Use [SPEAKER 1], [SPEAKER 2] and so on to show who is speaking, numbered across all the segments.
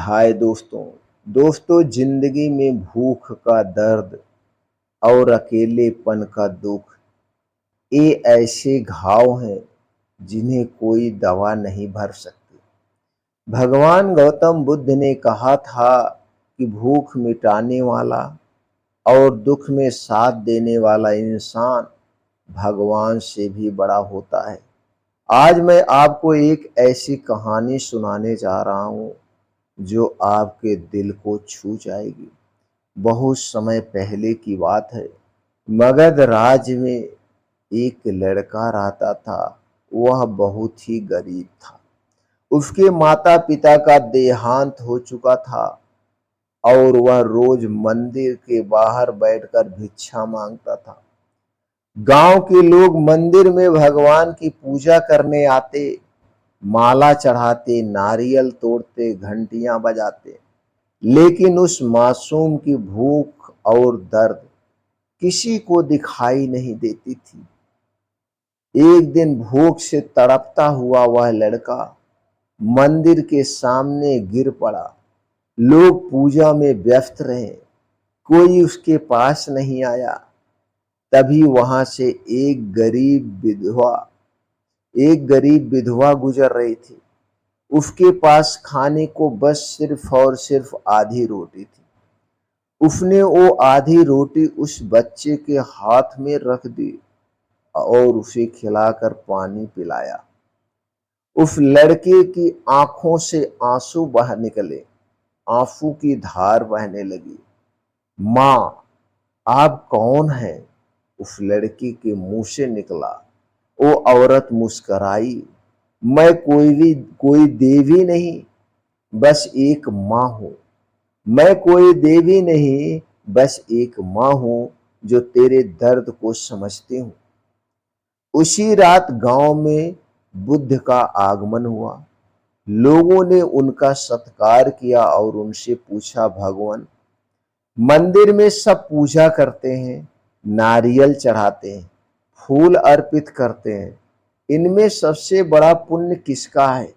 [SPEAKER 1] हाय दोस्तों। जिंदगी में भूख का दर्द और अकेलेपन का दुख, ये ऐसे घाव हैं जिन्हें कोई दवा नहीं भर सकती। भगवान गौतम बुद्ध ने कहा था कि भूख मिटाने वाला और दुख में साथ देने वाला इंसान भगवान से भी बड़ा होता है। आज मैं आपको एक ऐसी कहानी सुनाने जा रहा हूँ जो आपके दिल को छू जाएगी। बहुत समय पहले की बात है। मगध राज्य में एक लड़का रहता था। वह बहुत ही गरीब था। उसके माता पिता का देहांत हो चुका था और वह रोज मंदिर के बाहर बैठकर भिक्षा मांगता था। गांव के लोग मंदिर में भगवान की पूजा करने आते, माला चढ़ाते, नारियल तोड़ते, घंटियां बजाते, लेकिन उस मासूम की भूख और दर्द किसी को दिखाई नहीं देती थी। एक दिन भूख से तड़पता हुआ वह लड़का मंदिर के सामने गिर पड़ा। लोग पूजा में व्यस्त रहे, कोई उसके पास नहीं आया। तभी वहां से एक गरीब विधवा गुजर रही थी। उसके पास खाने को बस सिर्फ और सिर्फ आधी रोटी थी। उसने वो आधी रोटी उस बच्चे के हाथ में रख दी और उसे खिलाकर पानी पिलाया। उस लड़के की आंखों से आंसू बह निकले, आंसू की धार बहने लगी। माँ, आप कौन हैं? उस लड़की के मुंह से निकला। वो औरत मुस्कराई, मैं कोई देवी नहीं, बस एक माँ हूँ। मैं कोई देवी नहीं, बस एक माँ हूँ जो तेरे दर्द को समझती हूँ। उसी रात गांव में बुद्ध का आगमन हुआ। लोगों ने उनका सत्कार किया और उनसे पूछा, भगवान, मंदिर में सब पूजा करते हैं, नारियल चढ़ाते हैं, फूल अर्पित करते हैं, इनमें सबसे बड़ा पुण्य किसका है?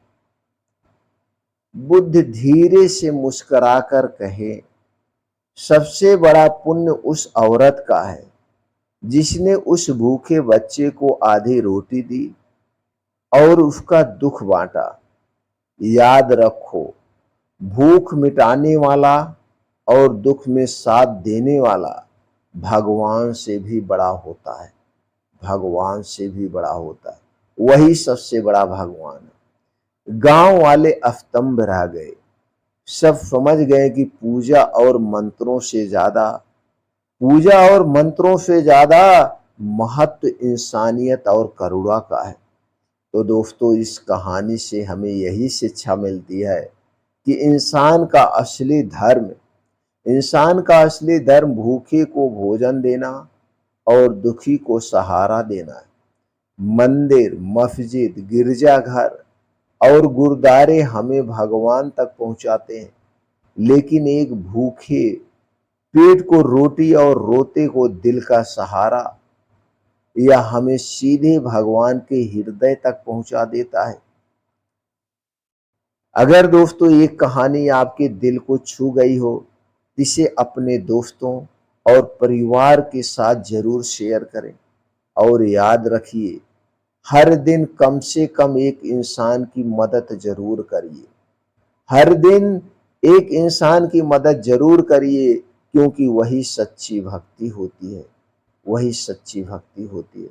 [SPEAKER 1] बुद्ध धीरे से मुस्कुराकर कहे, सबसे बड़ा पुण्य उस औरत का है जिसने उस भूखे बच्चे को आधी रोटी दी और उसका दुख बांटा। याद रखो, भूख मिटाने वाला और दुख में साथ देने वाला भगवान से भी बड़ा होता है। भगवान से भी बड़ा होता है, वही सबसे बड़ा भगवान है। गांव वाले अस्तंभ रह गए। सब समझ गए कि पूजा और मंत्रों से ज्यादा महत्व इंसानियत और करुणा का है। तो दोस्तों, इस कहानी से हमें यही शिक्षा मिलती है कि इंसान का असली धर्म भूखे को भोजन देना और दुखी को सहारा देना है। मंदिर, मस्जिद, गिरजाघर और गुरुद्वारे हमें भगवान तक पहुंचाते हैं, लेकिन एक भूखे पेट को रोटी और रोते को दिल का सहारा या हमें सीधे भगवान के हृदय तक पहुंचा देता है। अगर दोस्तों ये कहानी आपके दिल को छू गई हो, इसे अपने दोस्तों और परिवार के साथ जरूर शेयर करें। और याद रखिए, हर दिन कम से कम एक इंसान की मदद जरूर करिए। हर दिन एक इंसान की मदद जरूर करिए, क्योंकि वही सच्ची भक्ति होती है।